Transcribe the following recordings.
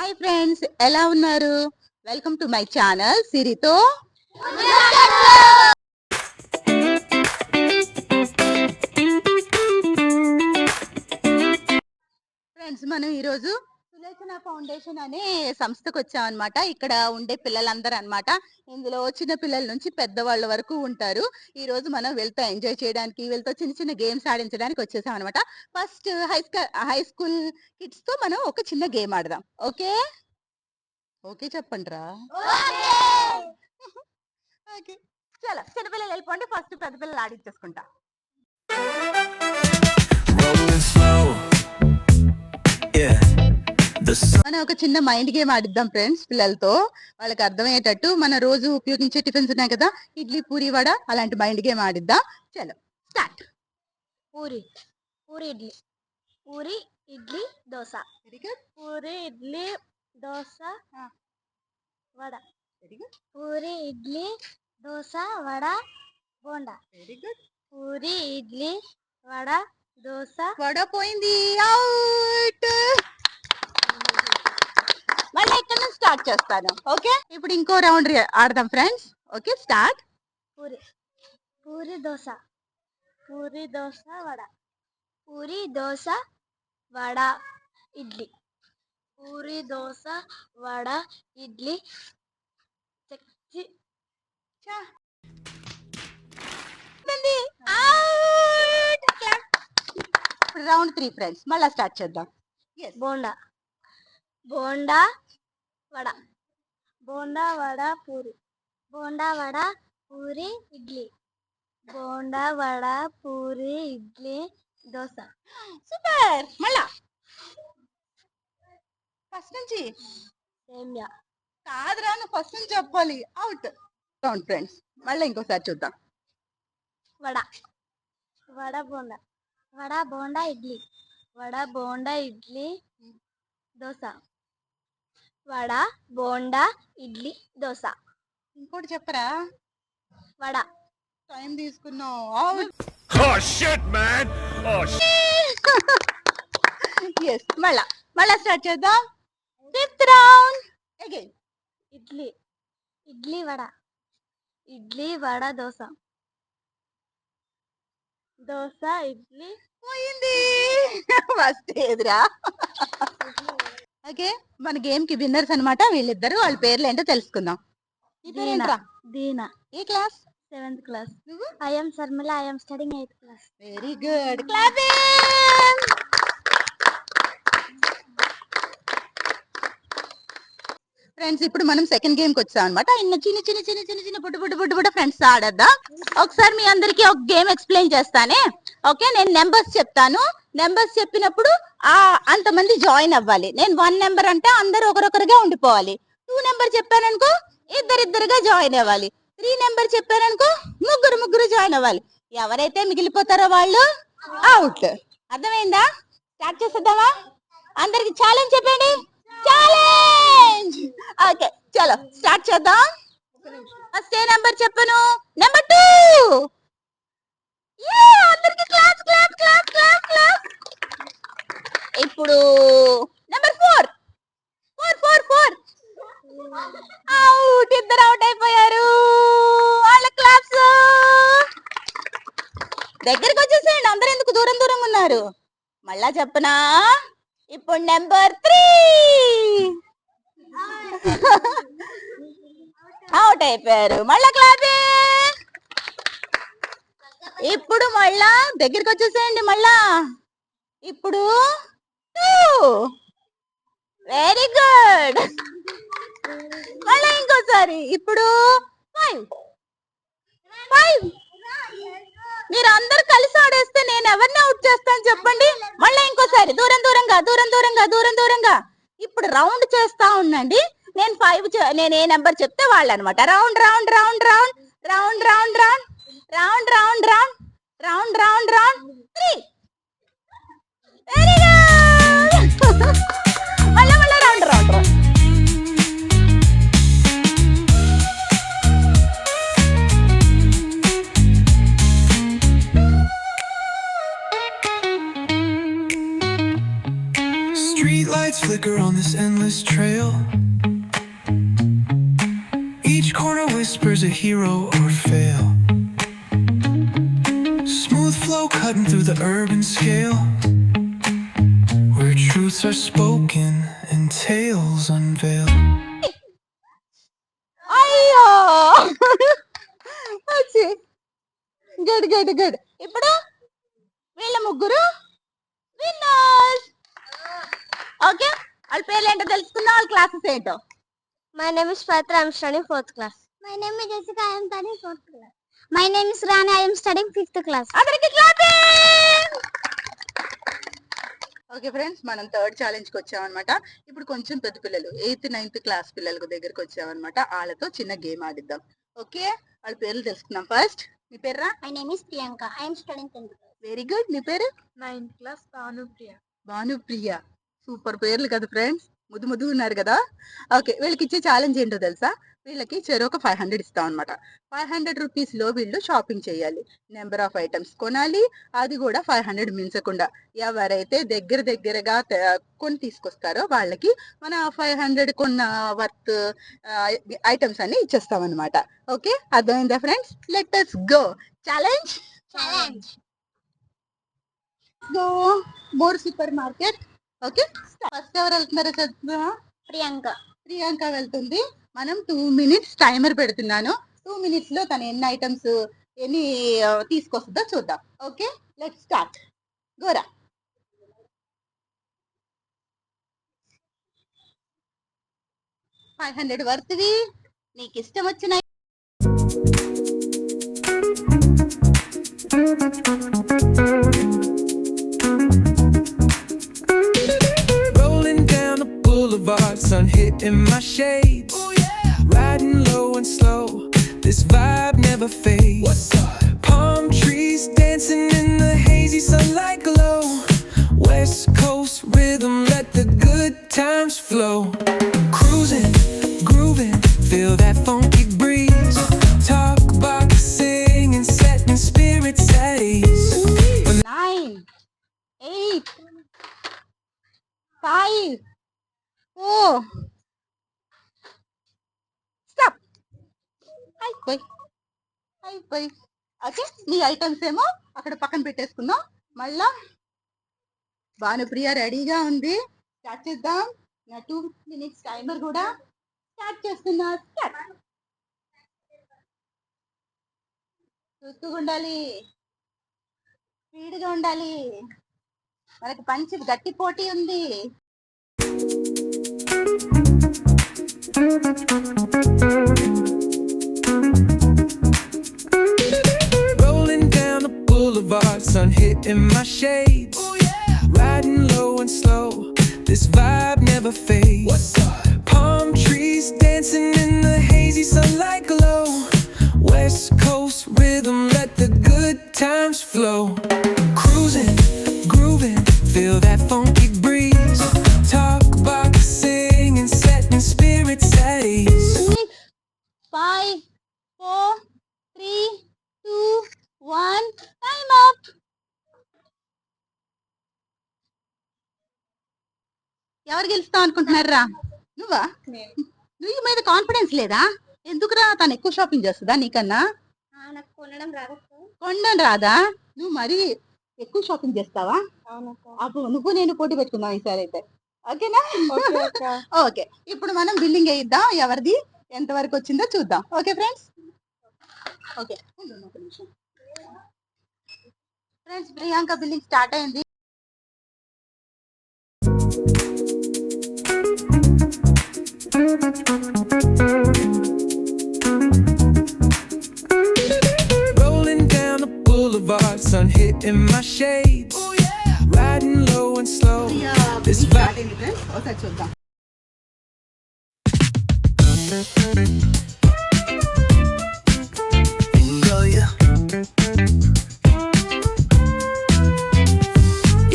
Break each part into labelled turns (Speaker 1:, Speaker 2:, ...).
Speaker 1: Hi friends, ఎలా ఉన్నారు? Welcome to my channel సిరితో. ఫ్రెండ్స్, మనం ఈరోజు సులేచన ఫౌండేషన్ అనే సంస్థకు వచ్చామన్నమాట. ఇక్కడ ఉండే పిల్లలందరూ అన్నమాట. ఇందులో చిన్న పిల్లల నుంచి పెద్దవాళ్ళ వరకు ఉంటారు. ఈ రోజు మనం వీళ్ళతో ఎంజాయ్ చేయడానికి, వీళ్ళతో చిన్న చిన్న గేమ్స్ ఆడించడానికి వచ్చేసాం అనమాట. ఫస్ట్ హై స్కూల్ కిడ్స్ తో మనం ఒక చిన్న గేమ్ ఆడదాం. ఓకే ఓకే చెప్పండి రా. ఓకే, చాలా చిన్నపిల్లలు వెళ్ళిపోండి. ఫస్ట్ పెద్ద పిల్లలు ఆడించేసుకుంటా. మనం ఒక చిన్న మైండ్ గేమ్ ఆడిద్దాం ఫ్రెండ్స్ పిల్లలతో. వాళ్ళకి అర్థమయ్యేటట్టు మన రోజు ఉపయోగించే టిఫిన్స్ ఉన్నాయి కదా, ఇడ్లీ, పూరి, వడ, అలాంటి మైండ్ గేమ్ ఆడిద్దాం. చలో start.
Speaker 2: Puri puri idli puri idli dosa.
Speaker 1: Very good.
Speaker 2: Puri idli dosa vada.
Speaker 1: Very good.
Speaker 2: Puri idli dosa vada bonda.
Speaker 1: Very good.
Speaker 2: Puri idli vada dosa.
Speaker 1: Vada పోయింది, అవుట్. మళ్ళీ ఇక్కడ నుంచి స్టార్ట్ చేస్తాను. ఓకే, ఇప్పుడు ఇంకో రౌండ్ ఆడదాం friends. Okay start.
Speaker 2: Puri puri dosa puri dosa vada. Puri dosa vada idli. Puri dosa vada idli చక్కి.
Speaker 1: రౌండ్ 3 ఫ్రెండ్స్, మళ్ళీ స్టార్ట్ చేద్దాం.
Speaker 2: బోండా బోండా వడ. బోండా వడ పూరి. బోండా వడ పూరి ఇడ్లీ. బోండా వడ పూరి ఇడ్లీ దోశ.
Speaker 1: సూపర్. మళ్ళా ఫస్ట్ నుంచి.
Speaker 2: సేమ్యా.
Speaker 1: కాదురా, నువ్వు ఫస్ట్ నుంచి చెప్పాలి. అవుట్. రౌండ్ ఫ్రెండ్స్, మళ్ళీ ఇంకోసారి చూద్దాం.
Speaker 2: వడ వడ బోండా. వడ బోండా ఇడ్లీ. వడ బోండా ఇడ్లీ దోశ. వడ బోండా ఇడ్లీ దోశ.
Speaker 1: ఇంకోటి చెప్పరా?
Speaker 2: వడ.
Speaker 1: టైం తీసుకున్నావు. అవుట్. ఎస్, మళ్ళా స్టార్ట్ చేద్దాం. 5th round again.
Speaker 2: Idli idli vada. Idli vada dosa. Dosa idli.
Speaker 1: పోయింది. ఫస్ట్ ఏదిరా? ఓకే, మన గేమ్ కి విన్నర్స్ అన్నమాట వీళ్ళిద్దరు. వాళ్ళ పేర్లు ఏంటో తెలుసుకుందాం.
Speaker 2: దీనా.
Speaker 1: ఏ క్లాస్?
Speaker 2: 7th class.
Speaker 1: నువ్వు?
Speaker 2: I am Sarmila. I am studying 8th class.
Speaker 1: Very good. Clapping. Friends, ఇప్పుడు మనం సెకండ్ గేమ్ కి వచ్చాం అనమాట. చిన్న చిన్న చిన్న చిన్న చిన్న బుడ్డ ఫ్రెండ్స్ ఆడద్దాం. ఒకసారి మీ అందరికి ఒక గేమ్ ఎక్స్ప్లెయిన్ చేస్తానే. ఓకే, నేను నెంబర్స్ చెప్తాను. నెంబర్స్ చెప్పినప్పుడు అంతమంది జాయిన్ అవ్వాలి. నేను 1 నెంబర్ అంటే అందరు ఒకరొకరుగా ఉండిపోవాలి. 2 నెంబర్ చెప్పాననుకో ఇద్దరిద్దరుగా జాయిన్ అవ్వాలి. 3 నెంబర్ చెప్పారనుకో ముగ్గురు జాయిన్ అవ్వాలి. ఎవరైతే మిగిలిపోతారో వాళ్ళు అవుట్. అర్థమైందా? స్టార్ట్ చేసేద్దామా? అందరికి ఛాలెంజ్ చెప్పండి. ఛాలెంజ్. ఓకే, చలో స్టార్ట్ చేద్దాం. ఫస్ట్ ఏ నెంబర్ చెప్పను? నెంబర్ 2. అందరికి clap clap clap clap clap. ఇప్పుడు నెంబర్ 4. 4 అవుట్. ఇద్దరు అవుట్ అయిపోయారు. వాళ్ళ క్లాప్స్. దగ్గరికి వచ్చేసేయండి. అందరు ఎందుకు దూరంగా ఉన్నారు? మళ్ళా చెప్పనా? ఇప్పుడు నెంబర్ 3 అవుట్ అయిపోయారు. మళ్ళా క్లాపింగ్. ఇప్పుడు మళ్ళా దగ్గరికి వచ్చేసేయండి. మళ్ళా ఇప్పుడు 2. Very good. మళ్ళా ఇంకోసారి. ఇప్పుడు 5. మీరు అందరు కలిసి ఆడేస్తే నేను ఎవరిని అవుట్ చేస్తాను చెప్పండి? మళ్ళీ ఇంకోసారి దూరంగా. ఇప్పుడు రౌండ్ చేస్తా ఉండండి. నేను ఏ నెంబర్ చెప్తే వాళ్ళు అనమాట. రౌండ్ 3. Very good. మళ్ళా round.
Speaker 3: Street lights flicker on this endless endless trail. Each corner whispers a hero or fail. Smooth flow cutting through the urban scale, where truths are spoken and tales unveiled.
Speaker 1: అయ్యో good good good. ఇప్పుడు వీళ్ళ ముగ్గురు winners. Okay, వాళ్ళ పేర్లు ఏంటో తెలుసుకుందాం, వాళ్ళ classes ఏంటో.
Speaker 2: My name is Patra. I am studying 4th class. My name is Jessica. I am studying 4th class. My name is Rani. I am studying 5th class.
Speaker 1: అందరికి క్లాపింగ్. ఓకే ఫ్రెండ్స్, మనం third challenge కి వచ్చామన్నమాట. ఇప్పుడు కొంచెం పెద్ద పిల్లలు 8th 9th class పిల్లల దగ్గరికి వచ్చామన్నమాట. వాళ్ళతో చిన్న గేమ్ ఆడిద్దాం. ఓకే, వాళ్ళ పేర్లు తెలుసుకుందాం. ఫస్ట్ నీ పేర్రా?
Speaker 2: My name is Priyanka. I am studying 10th class.
Speaker 1: Very good. నీ పేరు?
Speaker 2: 9th class. Bhanupriya.
Speaker 1: Bhanupriya. Super పేర్లు కదా ఫ్రెండ్స్, ముద్దు ముద్దు ఉన్నారు కదా. ఓకే, వీళ్ళకి ఇచ్చే ఛాలెంజ్ ఏంటో తెలుసా? వీళ్ళకి చెరొక 500 ఇస్తాం అనమాట. 500 రూపీస్ లో వీళ్ళు షాపింగ్ చేయాలి, నెంబర్ ఆఫ్ ఐటమ్స్ కొనాలి, అది కూడా 500 మించకుండా. ఎవరైతే దగ్గరగా కొని తీసుకొస్తారో వాళ్ళకి మన 500 కొన్న వర్త్ ఐటమ్స్ అన్ని ఇచ్చేస్తాం అనమాట. ఓకే, అర్థమైందా friends? Let us go. Challenge go. More super market. Okay, first ఎవరు వెళ్తున్నారో చదువుతా? ప్రియాంక వెళ్తుంది. మనం 2 minutes టైమర్ పెడుతున్నాను. 2 minutes లో తను ఎన్ని ఐటమ్స్ ఎన్ని తీసుకొస్తుందో చూద్దాం. Okay, let's start. గోరా. $500 వర్త్వి నీకు ఇష్టం వచ్చిన
Speaker 3: Rolling down the boulevard, sun hitting my shades. Oh yeah. Riding low and slow, this vibe never fades. What's up? Palm trees dancing in the hazy sunlight glow. West Coast rhythm, let the good times flow. Cruising, grooving, feel that funky breeze. Talk about singing, setting spirits at ease.
Speaker 1: 9 8 5 4 stop. అయిపోయి. Okay, నీ items ఏమో అక్కడ పక్కన పెట్టేసుకుందాం. మళ్ళా భానుప్రియ రెడీగా ఉంది. Start చేద్దాం. నా 2 minutes టైమర్ కూడా స్టార్ట్ చేస్తున్నా. చూస్తూ ఉండాలి, స్పీడ్గా ఉండాలి. మనకి పంచి గట్టి పోటీ ఉంది.
Speaker 3: Rolling down the boulevard, sun hitting my shades. Oh yeah. Riding low and slow, this vibe never fades. What's up? Palm trees dancing in the hazy sunlight glow. West Coast rhythm, let the good times flow. Cruising, grooving, feel that funky breeze. Talk about singing, setting spirits at ease.
Speaker 1: 5 4 3 2 1 time up. ఎవరు గెలుస్తావు అనుకుంటున్నారా? నువ్వా? నువ్వు మీద confidence లేదా? ఎందుకురా? తను ఎక్కువ shopping చేస్తుందా నీకన్నా?
Speaker 2: నాకు కొనడం రాదు.
Speaker 1: కొండం రాదా? నువ్వు మరి ఎక్కువ షాపింగ్ చేస్తావా? అప్పుడు నువ్వు నేను పోటీ పెట్టుకుందాం ఈసారి అయితే. ఓకేనా? ఓకే, ఇప్పుడు మనం బిల్లింగ్ వేయిద్దాం. ఎవరిది ఎంత వరకు వచ్చిందో చూద్దాం. Okay friends? Okay friends, Priyanka billing start అయింది.
Speaker 3: Rolling down the boulevard, sun hitting my shades. Oh yeah. Riding low and slow, this vibe.
Speaker 1: ఒకసారి చూద్దాం.
Speaker 3: Bingo, yeah.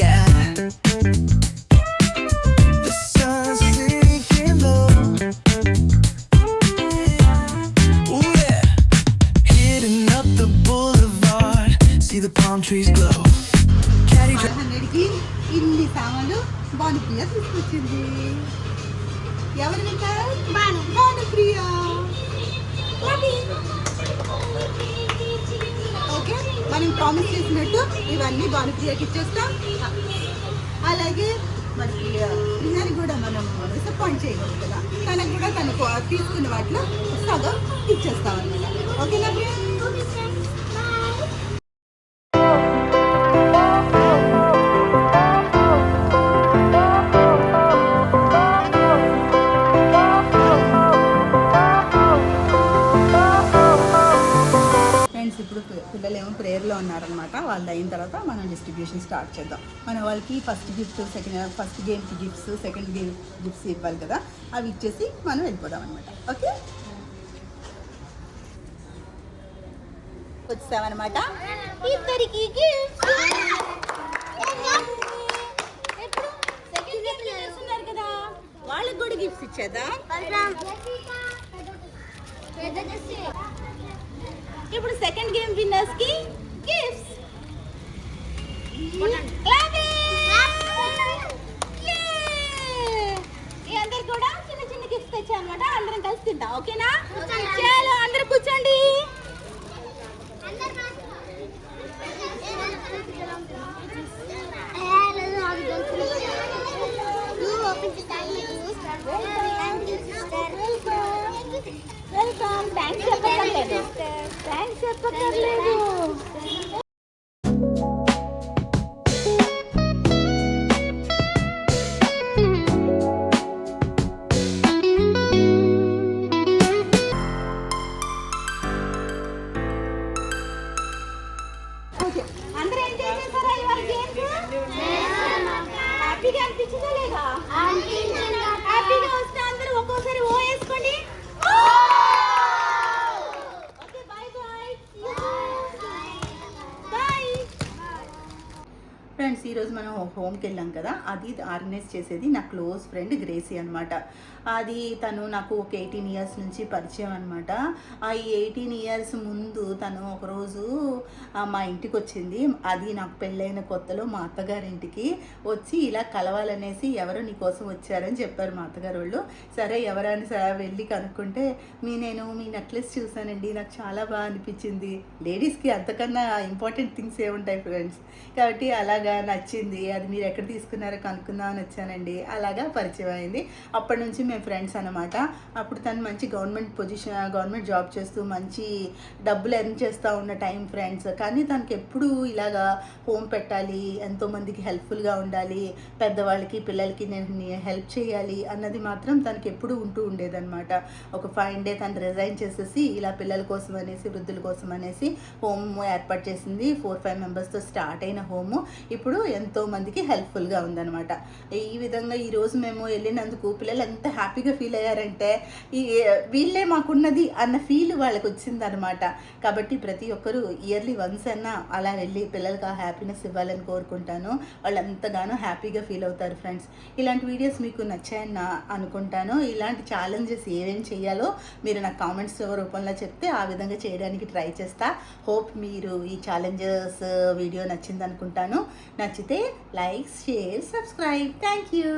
Speaker 3: Yeah. The sun's sinking low. Ooh yeah. Hitting up the boulevard, see the palm trees glow. Caddy
Speaker 1: 500కి ఇన్ని సామాన్లు భానుప్రియ తీసుకొచ్చింది. ఎవరు విన్నారు? Bhanupriya. Okay, మనం promise చేసినట్టు ఇవన్నీ భానుప్రియకి ఇచ్చేస్తాం. అలాగే మరి ప్రియాని కూడా మనం డిసప్పాయింట్ చేయకూడదు కదా, తనకు కూడా తనకు తీసుకున్న వాటిలో సగం ఇచ్చేస్తాం అనమాట. ఓకేనా ప్రియా? ఇప్పుడు పిల్లలేమో ప్రేయర్లో ఉన్నారనమాట. వాళ్ళు అయిన తర్వాత మనం డిస్ట్రిబ్యూషన్ స్టార్ట్ చేద్దాం. మనం వాళ్ళకి ఫస్ట్ గేమ్కి గిఫ్ట్స్, సెకండ్ గేమ్ గిఫ్ట్స్ ఇవ్వాలి కదా, అవి ఇచ్చేసి మనం వెళ్ళిపోదాం అనమాట. ఓకే, వచ్చామన్నమాట. ఇద్దరికి ఉన్నారు కదా, వాళ్ళకి కూడా గిఫ్ట్స్ ఇచ్చేద్దాం. ఇప్పుడు సెకండ్ గేమ్ విన్నర్స్ కి గిఫ్ట్స్. ఈ అందరు కూడా చిన్న చిన్న గిఫ్ట్స్ తెచ్చా అనమాట. అందరం కలిసి తింటాం. ఓకేనా? చలో అందరూ కూర్చోండి. వెల్కమ్. థ్యాంక్స్ చెప్పక్కర్లేదు. ఓకే, అందరూ ఎంజాయ్ చేస్తారా ఇవాళ గేమ్స్? హ్యాపీగా అనిపించిందా లేదా? హ్యాపీగా వస్తే అందరూ ఒక్కోసారి ఓ వేసుకోండి. ఫ్రెండ్స్, ఈరోజు మనం హోమ్కి వెళ్ళాం కదా, అది ఆర్గనైజ్ చేసేది నా క్లోజ్ ఫ్రెండ్ గ్రేసీ అనమాట. అది తను నాకు ఒక 18 ఇయర్స్ నుంచి పరిచయం అనమాట. ఆ 18 ఇయర్స్ ముందు తను ఒకరోజు మా ఇంటికి వచ్చింది. అది నాకు పెళ్ళైన కొత్తలో మా అత్తగారింటికి వచ్చి ఇలా కలవాలనేసి ఎవరో నీకోసం వచ్చారని చెప్పారు మా అత్తగారు వాళ్ళు. సరే ఎవరని వెళ్ళి కనుక్కుంటే నేను మీ నెక్లెస్ చూసానండి, నాకు చాలా బాగా అనిపించింది. లేడీస్కి అంతకన్నా ఇంపార్టెంట్ థింగ్స్ ఏముంటాయి ఫ్రెండ్స్, కాబట్టి అలాగా నచ్చింది. అది మీరు ఎక్కడ తీసుకున్నారో కనుక్కుందామని వచ్చానండి. అలాగా పరిచయం అయింది. అప్పటి నుంచి మేము ఫ్రెండ్స్ అనమాట. అప్పుడు తను మంచి గవర్నమెంట్ జాబ్ చేస్తూ మంచి డబ్బులు ఎర్న్ చేస్తూ ఉన్న టైం ఫ్రెండ్స్. కానీ తనకి ఎప్పుడు ఇలాగా హోమ్ పెట్టాలి, ఎంతోమందికి హెల్ప్ఫుల్గా ఉండాలి, పెద్దవాళ్ళకి పిల్లలకి నేను హెల్ప్ చేయాలి అన్నది మాత్రం తనకి ఎప్పుడు ఉంటూ ఉండేదన్నమాట. ఒక 5 డే తను రిజైన్ చేసేసి ఇలా పిల్లల కోసం అనేసి, వృద్ధుల కోసం అనేసి హోమ్ ఏర్పాటు చేసింది. 4-5 మెంబర్స్తో స్టార్ట్ అయిన హోము ఇప్పుడు ఎంతో మందికి హెల్ప్ఫుల్గా ఉందన్నమాట. ఈ విధంగా ఈరోజు మేము వెళ్ళినందుకు పిల్లలు ఎంత హ్యాపీగా ఫీల్ అయ్యారంటే వీళ్ళే మాకున్నది అన్న ఫీల్ వాళ్ళకి వచ్చిందనమాట. కాబట్టి ప్రతి ఒక్కరూ ఇయర్లీ వన్స్ అన్నా అలా వెళ్ళి పిల్లలకి ఆ హ్యాపీనెస్ ఇవ్వాలని కోరుకుంటాను. వాళ్ళు ఎంతగానో హ్యాపీగా ఫీల్ అవుతారు ఫ్రెండ్స్. ఇలాంటి వీడియోస్ మీకు నచ్చాయని అనుకుంటాను. ఇలాంటి ఛాలెంజెస్ ఏమేమి చేయాలో మీరు నాకు కామెంట్స్ రూపంలో చెప్తే ఆ విధంగా చేయడానికి ట్రై చేస్తా. హోప్ మీరు ఈ ఛాలెంజెస్ వీడియో నచ్చింది అనుకుంటాను. నచ్చితే like, share, subscribe. Thank you.